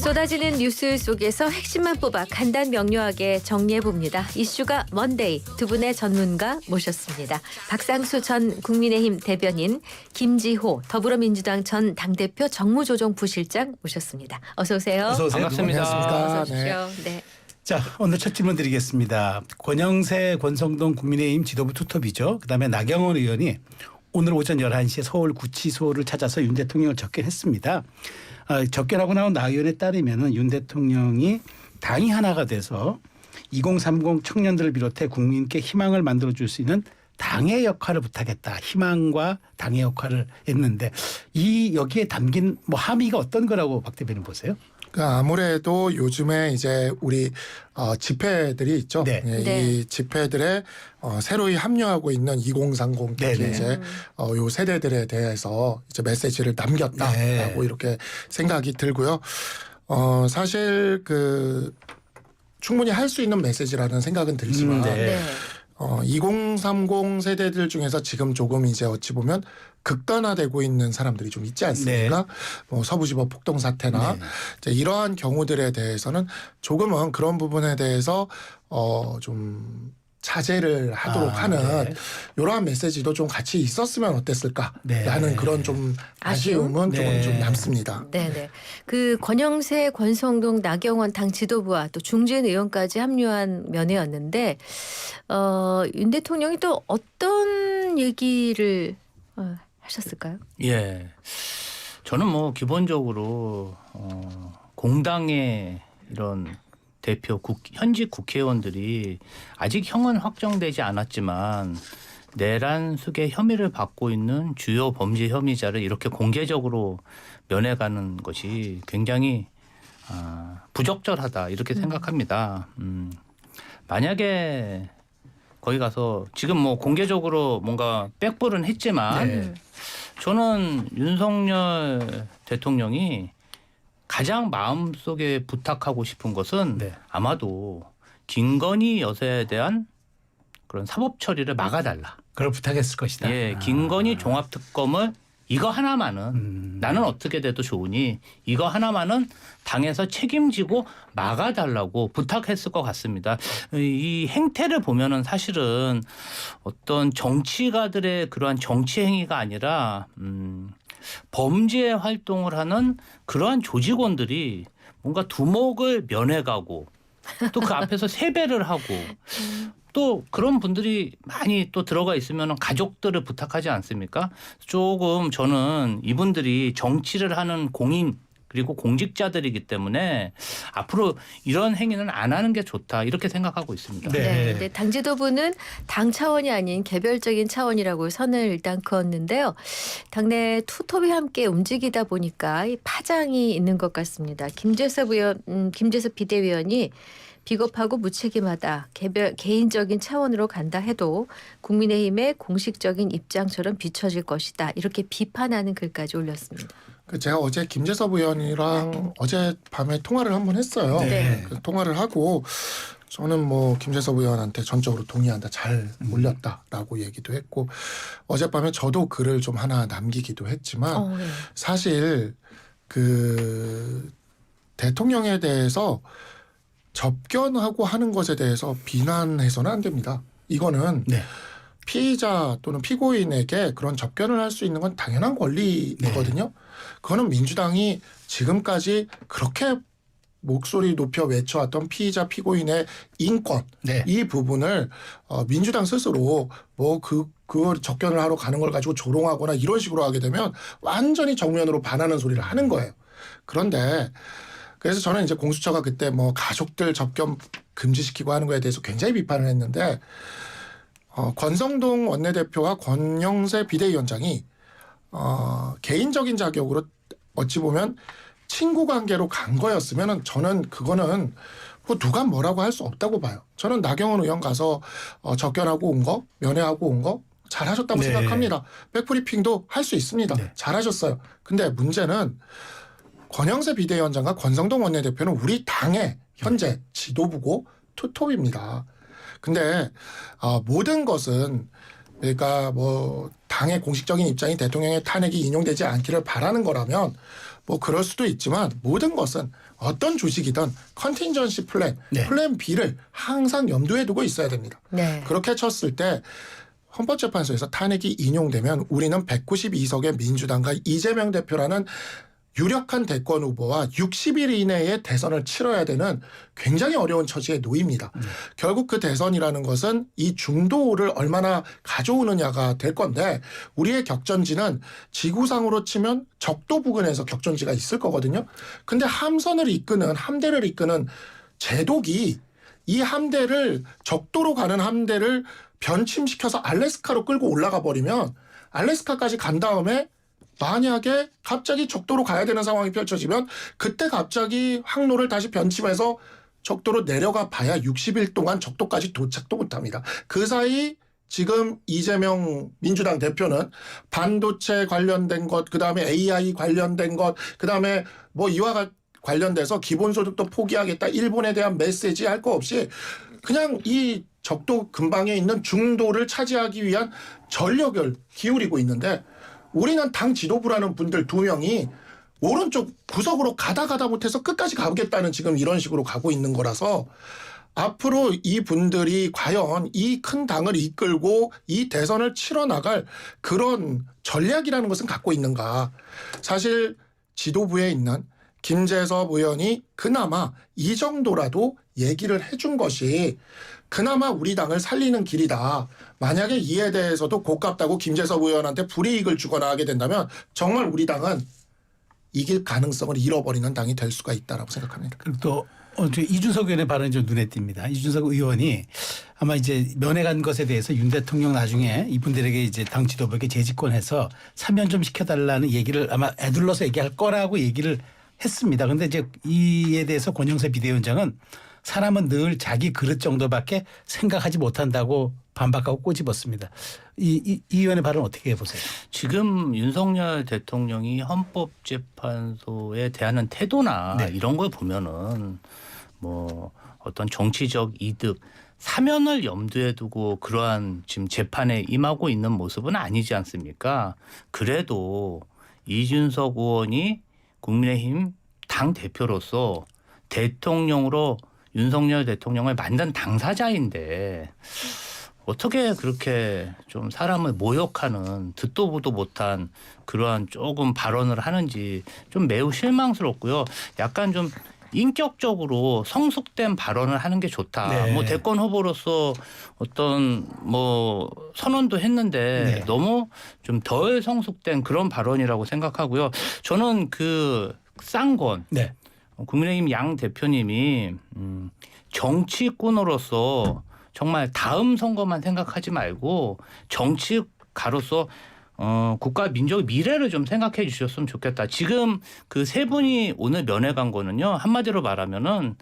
쏟아지는 뉴스 속에서 핵심만 뽑아 간단 명료하게 정리해봅니다. 이슈가 먼데이 두 분의 전문가 모셨습니다. 박상수 전 국민의힘 대변인, 김지호 더불어민주당 전 당대표 정무조정부실장 모셨습니다. 어서 오세요. 어서 오세요. 반갑습니다. 어서 안녕하십니까. 오십시오. 네. 자, 오늘 첫 질문 드리겠습니다. 권영세 권성동 국민의힘 지도부 투톱이죠. 그다음에 나경원 의원이 오늘 오전 11시에 서울 구치소를 찾아서 윤 대통령을 접견했습니다. 접견하고 나온 나 의원에 따르면 윤 대통령이 당이 하나가 돼서 2030 청년들을 비롯해 국민께 희망을 만들어줄 수 있는 당의 역할을 부탁했다. 희망과 당의 역할을 했는데 여기에 담긴 함의가 어떤 거라고 박 대표님 보세요? 그러니까 아무래도 요즘에 이제 우리 집회들이 있죠. 네. 이 집회들에 새로이 합류하고 있는 2030 특히 네네. 이제 요 세대들에 대해서 이제 메시지를 남겼다라고 네. 이렇게 생각이 들고요. 사실 충분히 할 수 있는 메시지라는 생각은 들지만 네. 2030 세대들 중에서 지금 조금 이제 어찌 보면 극단화되고 있는 사람들이 좀 있지 않습니까? 네. 뭐 서부지법 폭동 사태나 네. 이제 이러한 경우들에 대해서는 조금은 그런 부분에 대해서 좀 자제를 하도록 하는 네. 이러한 메시지도 좀 같이 있었으면 어땠을까라는 네. 그런 좀 아쉬움은 네. 조금 좀 남습니다. 네네. 그 권영세, 권성동, 나경원 당 지도부와 또 중진 의원까지 합류한 면회였는데 윤 대통령이 또 어떤 얘기를 하셨을까요? 예, 저는 뭐 기본적으로 공당의 이런 대표 현직 국회의원들이 아직 형은 확정되지 않았지만 내란 수괴 혐의를 받고 있는 주요 범죄 혐의자를 이렇게 공개적으로 면회가는 것이 굉장히 부적절하다 이렇게 생각합니다. 만약에 거기 가서 지금 뭐 공개적으로 뭔가 백불은 했지만 네. 저는 윤석열 대통령이 가장 마음속에 부탁하고 싶은 것은 네. 아마도 김건희 여사에 대한 그런 사법 처리를 막아달라. 그걸 부탁했을 것이다. 예, 김건희 종합특검을 이거 하나만은 나는 어떻게 돼도 좋으니 이거 하나만은 당에서 책임지고 막아달라고 부탁했을 것 같습니다. 이 행태를 보면은 사실은 어떤 정치가들의 그러한 정치 행위가 아니라 범죄 활동을 하는 그러한 조직원들이 뭔가 두목을 면해가고 또 그 앞에서 세배를 하고 또 그런 분들이 많이 또 들어가 있으면 가족들을 부탁하지 않습니까? 조금 저는 이분들이 정치를 하는 공인 그리고 공직자들이기 때문에 앞으로 이런 행위는 안 하는 게 좋다 이렇게 생각하고 있습니다. 네. 네. 근데 당 지도부는 당 차원이 아닌 개별적인 차원이라고 선을 일단 그었는데요. 당내 투톱이 함께 움직이다 보니까 이 파장이 있는 것 같습니다. 김재섭 비대위원이 비겁하고 무책임하다. 개인적인 차원으로 간다 해도 국민의힘의 공식적인 입장처럼 비춰질 것이다. 이렇게 비판하는 글까지 올렸습니다. 제가 어제 김재섭 의원이랑 어젯밤에 통화를 한번 했어요. 네. 그 통화를 하고 저는 뭐 김재섭 의원한테 전적으로 동의한다. 잘 몰렸다라고 얘기도 했고 어젯밤에 저도 글을 좀 하나 남기기도 했지만 네. 사실 대통령에 대해서 접견하고 하는 것에 대해서 비난해서는 안 됩니다. 이거는 네. 피의자 또는 피고인에게 그런 접견을 할 수 있는 건 당연한 권리이거든요. 그거는 민주당이 지금까지 그렇게 목소리 높여 외쳐왔던 피의자 피고인의 인권 네. 이 부분을 민주당 스스로 그걸 접견을 하러 가는 걸 가지고 조롱하거나 이런 식으로 하게 되면 완전히 정면으로 반하는 소리를 하는 거예요. 그런데 그래서 저는 이제 공수처가 그때 뭐 가족들 접견 금지시키고 하는 거에 대해서 굉장히 비판을 했는데 권성동 원내대표와 권영세 비대위원장이 개인적인 자격으로 어찌 보면 친구 관계로 간 거였으면 저는 그거는 뭐 누가 뭐라고 할 수 없다고 봐요. 저는 나경원 의원 가서 접견하고 온 거, 면회하고 온 거 잘하셨다고 네. 생각합니다. 백브리핑도 할 수 있습니다. 네. 잘하셨어요. 근데 문제는 권영세 비대위원장과 권성동 원내대표는 우리 당의 현재 지도부고 투톱입니다. 근데 모든 것은 그러니까 뭐 당의 공식적인 입장이 대통령의 탄핵이 인용되지 않기를 바라는 거라면 뭐 그럴 수도 있지만 모든 것은 어떤 조직이든 컨틴전시 플랜, 네. 플랜 B를 항상 염두에 두고 있어야 됩니다. 네. 그렇게 쳤을 때 헌법재판소에서 탄핵이 인용되면 우리는 192석의 민주당과 이재명 대표라는 유력한 대권 후보와 60일 이내에 대선을 치러야 되는 굉장히 어려운 처지에 놓입니다. 결국 그 대선이라는 것은 이 중도를 얼마나 가져오느냐가 될 건데 우리의 격전지는 지구상으로 치면 적도 부근에서 격전지가 있을 거거든요. 근데 함선을 이끄는 함대를 이끄는 제독이 이 함대를 적도로 가는 함대를 변침시켜서 알래스카로 끌고 올라가 버리면 알래스카까지 간 다음에 만약에 갑자기 적도로 가야 되는 상황이 펼쳐지면 그때 갑자기 항로를 다시 변침해서 적도로 내려가 봐야 60일 동안 적도까지 도착도 못합니다. 그 사이 지금 이재명 민주당 대표는 반도체 관련된 것, 그다음에 AI 관련된 것, 그다음에 뭐 이와 관련돼서 기본소득도 포기하겠다, 일본에 대한 메시지 할 거 없이 그냥 이 적도 근방에 있는 중도를 차지하기 위한 전력을 기울이고 있는데 우리는 당 지도부라는 분들 2명이 오른쪽 구석으로 가다 못해서 끝까지 가보겠다는 지금 이런 식으로 가고 있는 거라서 앞으로 이 분들이 과연 이 큰 당을 이끌고 이 대선을 치러 나갈 그런 전략이라는 것은 갖고 있는가. 사실 지도부에 있는 김재섭 의원이 그나마 이 정도라도 얘기를 해준 것이 그나마 우리 당을 살리는 길이다. 만약에 이에 대해서도 고깝다고 김재섭 의원한테 불이익을 주거나 하게 된다면 정말 우리 당은 이길 가능성을 잃어버리는 당이 될 수가 있다라고 생각합니다. 그리고 또 이준석 의원의 발언이 좀 눈에 띕니다. 이준석 의원이 아마 이제 면회 간 것에 대해서 윤 대통령 나중에 이분들에게 이제 당 지도부에게 재집권해서 사면 좀 시켜달라는 얘기를 아마 애둘러서 얘기할 거라고 얘기를 했습니다. 그런데 이제 이에 대해서 권영세 비대위원장은 사람은 늘 자기 그릇 정도밖에 생각하지 못한다고 반박하고 꼬집었습니다. 이 의원의 발언 어떻게 보세요? 지금 윤석열 대통령이 헌법재판소에 대하는 태도나 네. 이런 걸 보면은 뭐 어떤 정치적 이득, 사면을 염두에 두고 그러한 지금 재판에 임하고 있는 모습은 아니지 않습니까? 그래도 이준석 의원이 국민의힘 당 대표로서 대통령으로 윤석열 대통령을 만든 당사자인데 어떻게 그렇게 좀 사람을 모욕하는 듣도 보도 못한 그러한 조금 발언을 하는지 좀 매우 실망스럽고요. 약간 좀 인격적으로 성숙된 발언을 하는 게 좋다. 네. 뭐 대권 후보로서 어떤 뭐 선언도 했는데 네. 너무 좀 덜 성숙된 그런 발언이라고 생각하고요. 저는 그 쌍권 네. 국민의힘 양 대표님이 정치꾼으로서 정말 다음 선거만 생각하지 말고 정치가로서 국가 민족의 미래를 좀 생각해 주셨으면 좋겠다. 지금 그 세 분이 오늘 면회 간 거는요. 한마디로 말하면은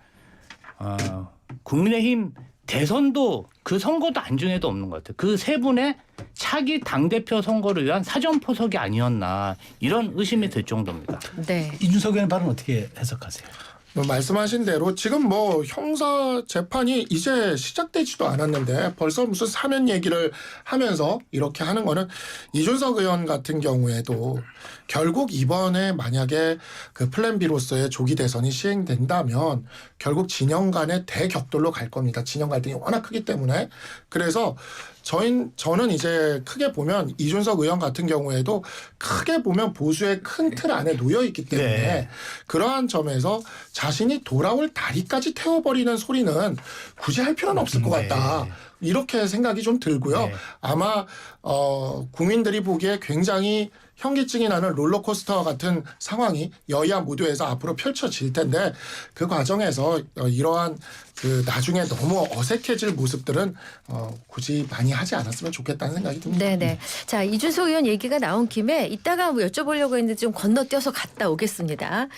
국민의힘 대선도 그 선거도 안중에도 없는 것 같아요. 그 세 분의 차기 당대표 선거를 위한 사전포석이 아니었나 이런 의심이 들 정도입니다. 네. 이준석 의원의 발언 어떻게 해석하세요? 말씀하신 대로 지금 뭐 형사 재판이 이제 시작되지도 않았는데 벌써 무슨 사면 얘기를 하면서 이렇게 하는 거는 이준석 의원 같은 경우에도 결국 이번에 만약에 그 플랜 B로서의 조기 대선이 시행된다면 결국 진영 간의 대격돌로 갈 겁니다. 진영 갈등이 워낙 크기 때문에. 그래서 저는 이제 크게 보면 이준석 의원 같은 경우에도 크게 보면 보수의 큰 틀 안에 놓여 있기 때문에 네. 그러한 점에서 자신이 돌아올 다리까지 태워버리는 소리는 굳이 할 필요는 없을 것 같다. 이렇게 생각이 좀 들고요. 네. 아마 국민들이 보기에 굉장히 현기증이 나는 롤러코스터와 같은 상황이 여야 모두에서 앞으로 펼쳐질 텐데 그 과정에서 이러한 그 나중에 너무 어색해질 모습들은 굳이 많이 하지 않았으면 좋겠다는 생각이 듭니다. 네네. 자, 이준석 의원 얘기가 나온 김에 이따가 뭐 여쭤보려고 했는데 좀 건너뛰어서 갔다 오겠습니다.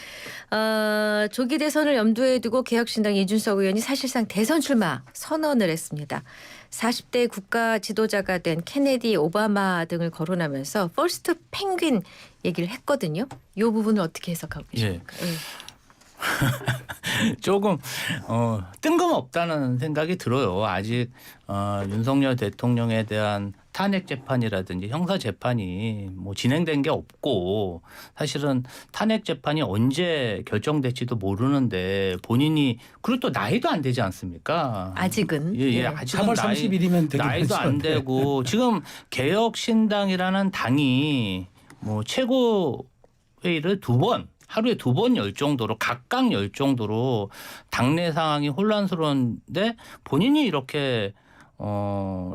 조기 대선을 염두에 두고 개혁신당 이준석 의원이 사실상 대선 출마 선언을 했습니다. 40대 국가 지도자가 된 케네디, 오바마 등을 거론하면서 퍼스트 펭귄 얘기를 했거든요. 이 부분을 어떻게 해석하고 계십니까? 예. 조금 뜬금없다는 생각이 들어요. 아직 윤석열 대통령에 대한 탄핵 재판이라든지 형사 재판이 뭐 진행된 게 없고 사실은 탄핵 재판이 언제 결정될지도 모르는데 본인이 그리고 또 나이도 안 되지 않습니까? 아직은. 예, 아직은 3월 30일이면 되긴 나이도 안 하죠. 되고 지금 개혁신당이라는 당이 뭐 최고 회의를 하루에 2번 열 정도로 각각 열 정도로 당내 상황이 혼란스러운데 본인이 이렇게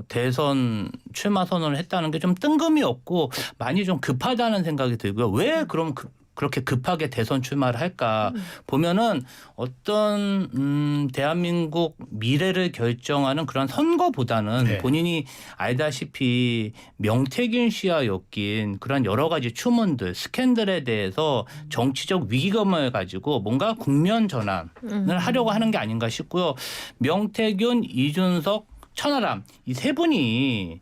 대선 출마 선언을 했다는 게 좀 뜬금이 없고 많이 좀 급하다는 생각이 들고요. 왜 그럼 그렇게 급하게 대선 출마를 할까 보면은 어떤 대한민국 미래를 결정하는 그런 선거보다는 네. 본인이 알다시피 명태균 씨와 엮인 그런 여러 가지 추문들 스캔들에 대해서 정치적 위기감을 가지고 뭔가 국면 전환을 하려고 하는 게 아닌가 싶고요. 명태균, 이준석, 천하람 이 세 분이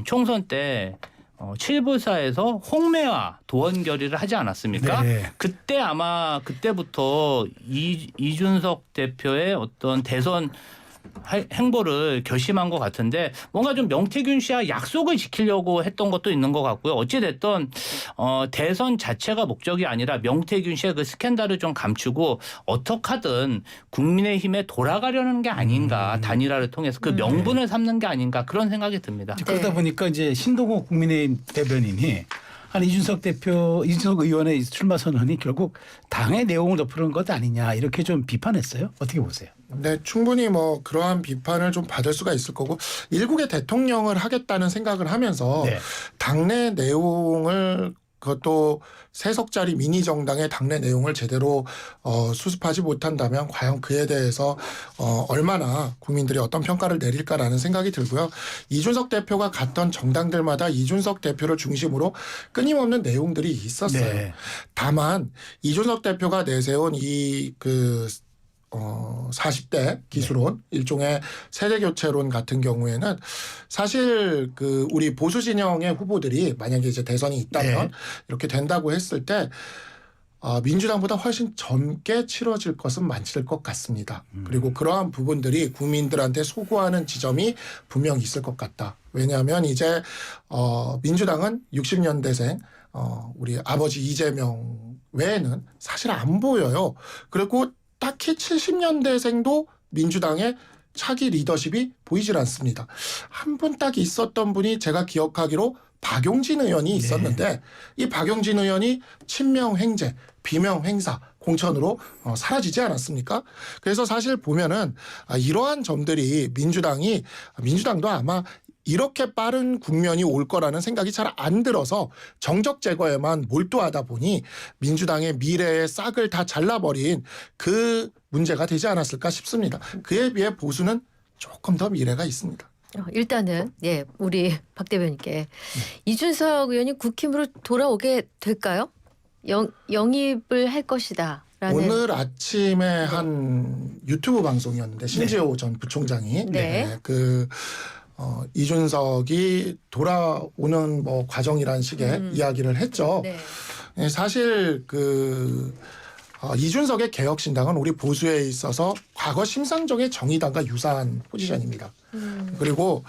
총선 때 7불사에서 홍매화 도원 결의를 하지 않았습니까? 네. 그때 아마 그때부터 이준석 대표의 어떤 대선 행보를 결심한 것 같은데 뭔가 좀 명태균 씨와 약속을 지키려고 했던 것도 있는 것 같고요. 어찌됐든 대선 자체가 목적이 아니라 명태균 씨의 그 스캔들을 좀 감추고 어떻게 하든 국민의힘에 돌아가려는 게 아닌가 단일화를 통해서 그 명분을 삼는 게 아닌가 그런 생각이 듭니다. 그러다 네. 보니까 이제 신동호 국민의힘 대변인이 아니 이준석 의원의 출마 선언이 결국 당의 내용을 덮으는 것 아니냐 이렇게 좀 비판했어요. 어떻게 보세요? 네, 충분히 뭐 그러한 비판을 좀 받을 수가 있을 거고 일국의 대통령을 하겠다는 생각을 하면서 네. 당내 내용을 그것도 세석짜리 미니 정당의 당내 내용을 제대로 수습하지 못한다면 과연 그에 대해서 얼마나 국민들이 어떤 평가를 내릴까라는 생각이 들고요. 이준석 대표가 갔던 정당들마다 이준석 대표를 중심으로 끊임없는 내용들이 있었어요. 네. 다만 이준석 대표가 내세운 40대 기수론 일종의 세대교체론 같은 경우에는 사실 우리 보수 진영의 후보들이 만약에 이제 대선이 있다면 네. 이렇게 된다고 했을 때 민주당보다 훨씬 젊게 치러질 것은 많을 것 같습니다. 그리고 그러한 부분들이 국민들한테 소구하는 지점이 분명 있을 것 같다. 왜냐하면 이제 민주당은 60년대생 우리 아버지 이재명 외에는 사실 안 보여요. 그리고 딱히 70년대생도 민주당의 차기 리더십이 보이질 않습니다. 한 분 딱 있었던 분이 제가 기억하기로 박용진 의원이 있었는데 이 박용진 의원이 친명 횡재, 비명 행사, 공천으로 사라지지 않았습니까? 그래서 사실 보면은 이러한 점들이 민주당도 아마 이렇게 빠른 국면이 올 거라는 생각이 잘 안 들어서 정적 제거에만 몰두하다 보니 민주당의 미래의 싹을 다 잘라버린 그 문제가 되지 않았을까 싶습니다. 그에 비해 보수는 조금 더 미래가 있습니다. 일단은 우리 박 대변인께 이준석 의원이 국힘으로 돌아오게 될까요? 영입을 할 것이다. 오늘 아침에 한 유튜브 방송이었는데 신지호 전 부총장이 네. 이준석이 돌아오는 뭐 과정이라는 식의 이야기를 했죠. 네. 사실 이준석의 개혁신당은 우리 보수에 있어서 과거 심상정의 정의당과 유사한 포지션입니다. 그리고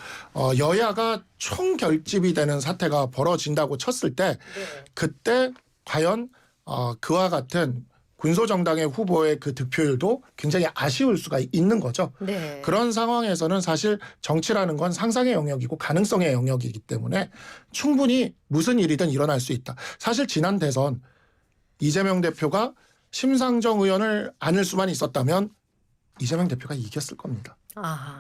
여야가 총결집이 되는 사태가 벌어진다고 쳤을 때 그때 과연 그와 같은 군소정당의 후보의 그 득표율도 굉장히 아쉬울 수가 있는 거죠. 네. 그런 상황에서는 사실 정치라는 건 상상의 영역이고 가능성의 영역이기 때문에 충분히 무슨 일이든 일어날 수 있다. 사실 지난 대선 이재명 대표가 심상정 의원을 안을 수만 있었다면 이재명 대표가 이겼을 겁니다. 아.